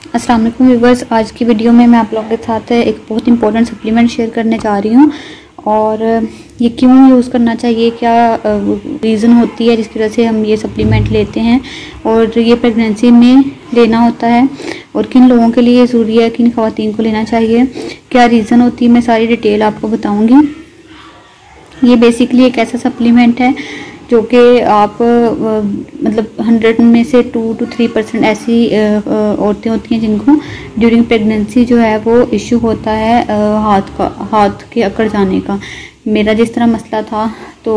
अस्सलाम वालेकुम व्यूअर्स, आज की वीडियो में मैं आप लोगों के साथ एक बहुत इंपॉर्टेंट सप्लीमेंट शेयर करने जा रही हूँ। और ये क्यों यूज़ करना चाहिए, क्या रीज़न होती है जिसकी वजह से हम ये सप्लीमेंट लेते हैं और ये प्रेगनेंसी में लेना होता है, और किन लोगों के लिए ज़रूरी है, किन ख़वातीन को लेना चाहिए, क्या रीज़न होती है, मैं सारी डिटेल आपको बताऊँगी। ये बेसिकली एक ऐसा सप्लीमेंट है जो कि आप मतलब 100 में से 2 to 3% ऐसी औरतें होती हैं जिनको ड्यूरिंग प्रेगनेंसी जो है वो इशू होता है हाथ के अकड़ जाने का। मेरा जिस तरह मसला था तो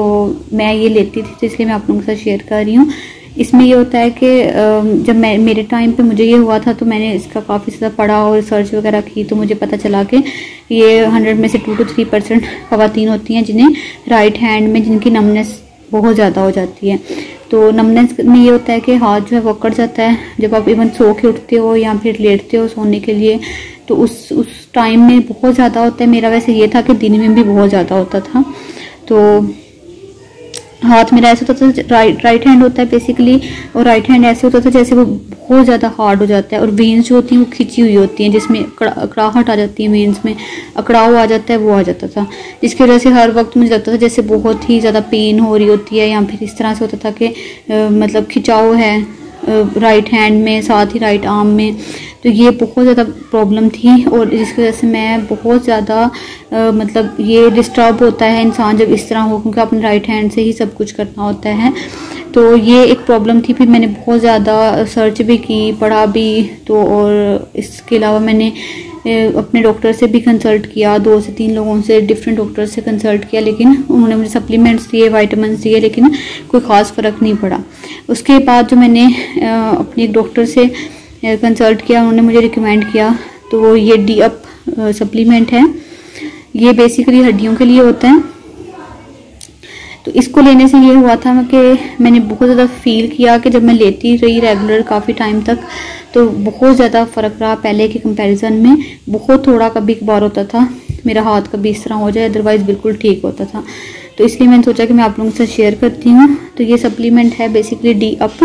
मैं ये लेती थी, तो इसलिए मैं आप लोगों के साथ शेयर कर रही हूँ। इसमें ये होता है कि जब मेरे टाइम पे मुझे ये हुआ था तो मैंने इसका काफ़ी ज़्यादा पढ़ा और रिसर्च वगैरह की, तो मुझे पता चला कि ये 100 में से 2 to 3% ख़वातीन होती हैं जिन्हें राइट हैंड में जिनकी नमनेस बहुत ज़्यादा हो जाती है। तो नमनेस में ये होता है कि हाथ जो है वो अकड़ जाता है जब आप इवन सो के उठते हो या फिर लेटते हो सोने के लिए, तो उस टाइम में बहुत ज़्यादा होता है। मेरा वैसे ये था कि दिन में भी बहुत ज़्यादा होता था। तो हाथ मेरा ऐसा होता था, राइट हैंड होता है बेसिकली, और राइट हैंड ऐसे होता था जैसे वो बहुत ज़्यादा हार्ड हो जाता है, और वेन्स जो होती हैं वो खिंची हुई होती हैं, जिसमें अकड़ाहट आ जाती है, वेन्स में अकड़ाव आ जाता है, वो आ जाता था, जिसकी वजह से हर वक्त मुझे लगता था जैसे बहुत ही ज़्यादा पेन हो रही होती है, या फिर इस तरह से होता था कि मतलब खिंचाव है राइट हैंड में, साथ ही राइट आर्म में। तो ये बहुत ज़्यादा प्रॉब्लम थी, और जिसकी वजह से मैं बहुत ज़्यादा मतलब ये डिस्टर्ब होता है इंसान जब इस तरह हो, क्योंकि अपने राइट हैंड से ही सब कुछ करना होता है। तो ये एक प्रॉब्लम थी। फिर मैंने बहुत ज़्यादा सर्च भी की, पढ़ा भी, तो और इसके अलावा मैंने अपने डॉक्टर से भी कंसल्ट किया, 2 से 3 लोगों से, डिफरेंट डॉक्टर से कंसल्ट किया, लेकिन उन्होंने मुझे सप्लीमेंट्स दिए, वाइटामिन दिए, लेकिन कोई ख़ास फ़र्क नहीं पड़ा। उसके बाद जो मैंने अपने एक डॉक्टर से कंसल्ट किया, उन्होंने मुझे रिकमेंड किया, तो वो ये डी अप सप्लीमेंट है। ये बेसिकली हड्डियों के लिए होता है। तो इसको लेने से ये हुआ था कि मैंने बहुत ज़्यादा फील किया कि जब मैं लेती रही रेगुलर काफ़ी टाइम तक, तो बहुत ज़्यादा फ़र्क रहा पहले के कंपैरिजन में। बहुत थोड़ा कभी कभार होता था मेरा हाथ कभी इस तरह हो जाए, अदरवाइज़ बिल्कुल ठीक होता था। तो इसलिए मैंने सोचा कि मैं आप लोगों के साथ शेयर करती हूँ। तो ये सप्लीमेंट है बेसिकली डी अप,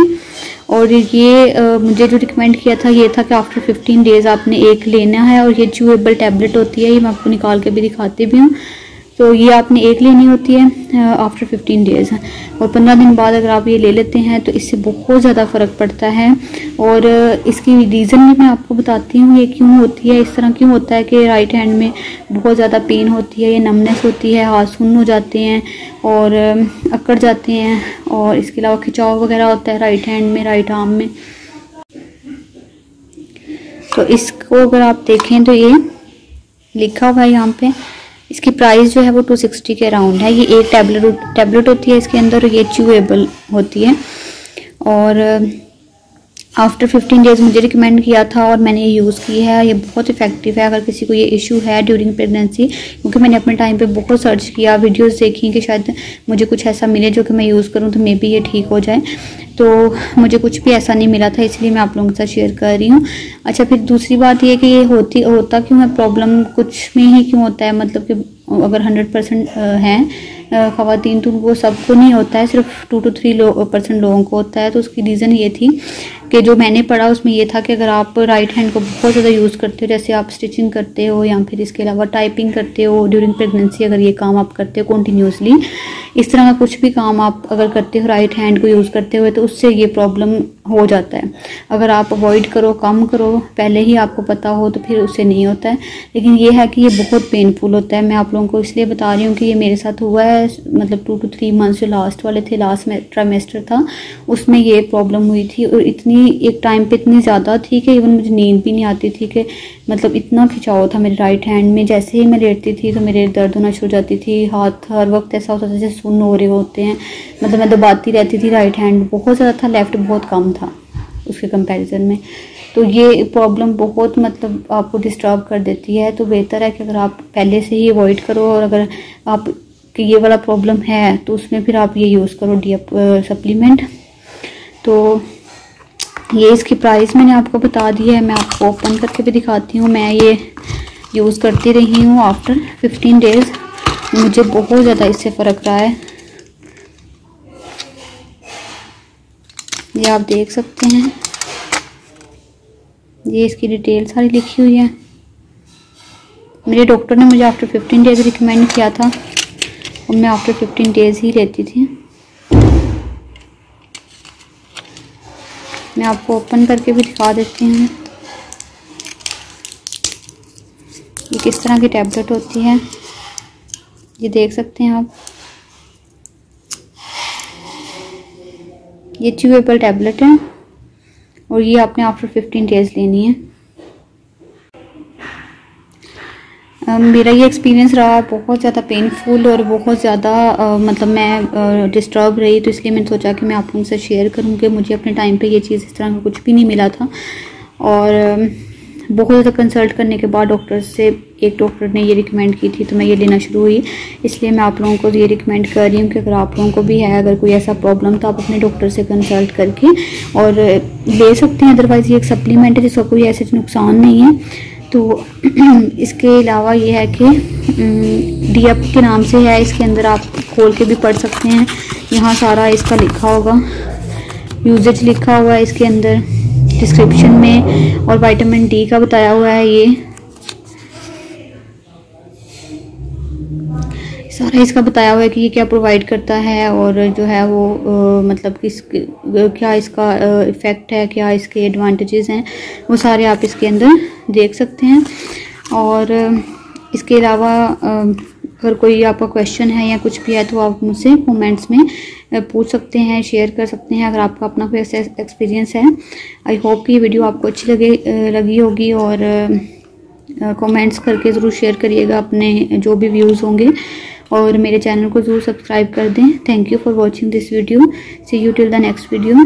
और ये मुझे जो रिकमेंड किया था ये था कि आफ्टर 15 डेज़ आपने एक लेना है, और ये च्यूएबल टैबलेट होती है, ये मैं आपको निकाल के भी दिखाती भी हूँ। तो ये आपने एक लेनी होती है आफ्टर 15 डेज़, और 15 दिन बाद अगर आप ये ले लेते हैं तो इससे बहुत ज़्यादा फ़र्क पड़ता है। और इसकी रीज़न भी मैं आपको बताती हूँ ये क्यों होती है, इस तरह क्यों होता है कि राइट हैंड में बहुत ज़्यादा पेन होती है, ये नमनेस होती है, हाथ सुन्न हो जाते हैं और अकड़ जाते हैं, और इसके अलावा खिंचाव वगैरह होता है राइट हैंड में, राइट आर्म में। तो इसको अगर आप देखें तो ये लिखा हुआ है यहाँ पे, इसकी प्राइस जो है वो 260 के अराउंड है। ये एक टैबलेट होती है इसके अंदर, ये च्यूएबल होती है। और आफ्टर 15 डेज़ मुझे रिकमेंड किया था और मैंने ये यूज़ की है। ये बहुत इफ़ेक्टिव है अगर किसी को ये इशू है ड्यूरिंग प्रेगनेंसी, क्योंकि मैंने अपने टाइम पे बहुत सर्च किया, वीडियोस देखी कि शायद मुझे कुछ ऐसा मिले जो कि मैं यूज़ करूँ तो मे बी ये ठीक हो जाए। तो मुझे कुछ भी ऐसा नहीं मिला था, इसलिए मैं आप लोगों के साथ शेयर कर रही हूँ। अच्छा, फिर दूसरी बात ये कि ये होता क्यों है, प्रॉब्लम कुछ में ही क्यों होता है, मतलब कि अगर 100% हैं ख़वातीन तो वो सबको नहीं होता है, सिर्फ 2 to 3% लोगों को होता है। तो उसकी रीज़न ये थी कि जो मैंने पढ़ा उसमें ये था कि अगर आप राइट हैंड को बहुत ज़्यादा यूज़ करते हो, जैसे आप स्टिचिंग करते हो या फिर इसके अलावा टाइपिंग करते हो ड्यूरिंग प्रेगनेंसी, अगर ये काम आप करते हो कंटिन्यूसली, इस तरह का कुछ भी काम आप अगर करते हो राइट हैंड को यूज़ करते हुए, तो उससे ये प्रॉब्लम हो जाता है। अगर आप अवॉइड करो, कम करो, पहले ही आपको पता हो, तो फिर उससे नहीं होता है। लेकिन ये है कि ये बहुत पेनफुल होता है। मैं आप लोगों को इसलिए बता रही हूँ कि ये मेरे साथ हुआ है, मतलब 2 to 3 मंथ्स जो लास्ट वाले थे, लास्ट ट्राइमेस्टर था, उसमें ये प्रॉब्लम हुई थी। और इतनी एक टाइम पे इतनी ज़्यादा थी कि इवन मुझे नींद भी नहीं आती थी, कि मतलब इतना खिंचाव था मेरे राइट हैंड में। जैसे ही मैं लेटती थी तो मेरे दर्द होना शुरू हो जाती थी, हाथ हर वक्त ऐसा होता था जैसे सुन्न हो रहे होते हैं, मतलब मैं दबाती रहती थी। राइट हैंड बहुत ज़्यादा था, लेफ़्ट बहुत कम था उसके कंपैरिजन में। तो ये प्रॉब्लम बहुत मतलब आपको डिस्टर्ब कर देती है। तो बेहतर है कि अगर आप पहले से ही अवॉइड करो, और अगर आप कि ये वाला प्रॉब्लम है तो उसमें फिर आप ये यूज़ करो डी अप सप्लीमेंट। तो ये इसकी प्राइस मैंने आपको बता दी है, मैं आपको ओपन करके भी दिखाती हूँ। मैं ये यूज़ करती रही हूँ आफ्टर 15 डेज़, मुझे बहुत ज़्यादा इससे फ़र्क रहा है। ये आप देख सकते हैं, ये इसकी डिटेल सारी लिखी हुई है। मेरे डॉक्टर ने मुझे आफ्टर 15 डेज़ रिकमेंड किया था और मैं आफ्टर 15 डेज़ ही लेती थी। मैं आपको ओपन करके भी दिखा देती हूँ ये किस तरह की टैबलेट होती है। ये देख सकते हैं आप, ये च्यूएबल टैबलेट है और ये आपने आफ्टर 15 डेज़ लेनी है। मेरा ये एक्सपीरियंस रहा बहुत ज़्यादा पेनफुल और बहुत ज़्यादा मतलब मैं डिस्टर्ब रही, तो इसलिए मैंने सोचा कि मैं आप लोगों से शेयर करूँ कि मुझे अपने टाइम पे ये चीज़ इस तरह का कुछ भी नहीं मिला था। और बहुत ज़्यादा कंसल्ट करने के बाद डॉक्टर से, एक डॉक्टर ने ये रिकमेंड की थी तो मैं ये लेना शुरू हुई। इसलिए मैं आप लोगों को ये रिकमेंड कर रही हूँ कि अगर आप लोगों को भी है, अगर कोई ऐसा प्रॉब्लम, तो आप अपने डॉक्टर से कंसल्ट करके और ले सकते हैं। अदरवाइज़ ये एक सप्लीमेंट है जिसका कोई ऐसे नुकसान नहीं है। तो इसके अलावा ये है कि डी-अप के नाम से है, इसके अंदर आप खोल के भी पढ़ सकते हैं। यहाँ सारा इसका लिखा होगा, यूजेज लिखा हुआ है इसके अंदर डिस्क्रिप्शन में, और विटामिन डी का बताया हुआ है। ये सारा इसका बताया हुआ है कि ये क्या प्रोवाइड करता है और जो है वो मतलब किस क्या इसका इफ़ेक्ट है, क्या इसके एडवांटेजेस हैं, वो सारे आप इसके अंदर देख सकते हैं। और इसके अलावा अगर कोई आपका क्वेश्चन है या कुछ भी है तो आप मुझसे कमेंट्स में पूछ सकते हैं, शेयर कर सकते हैं अगर आपका अपना कोई ऐसा एक्सपीरियंस है। आई होप कि ये वीडियो आपको अच्छी लगी होगी और कमेंट्स करके ज़रूर शेयर करिएगा अपने जो भी व्यूज़ होंगे, और मेरे चैनल को ज़रूर सब्सक्राइब कर दें। Thank you for watching this video. See you till the next video.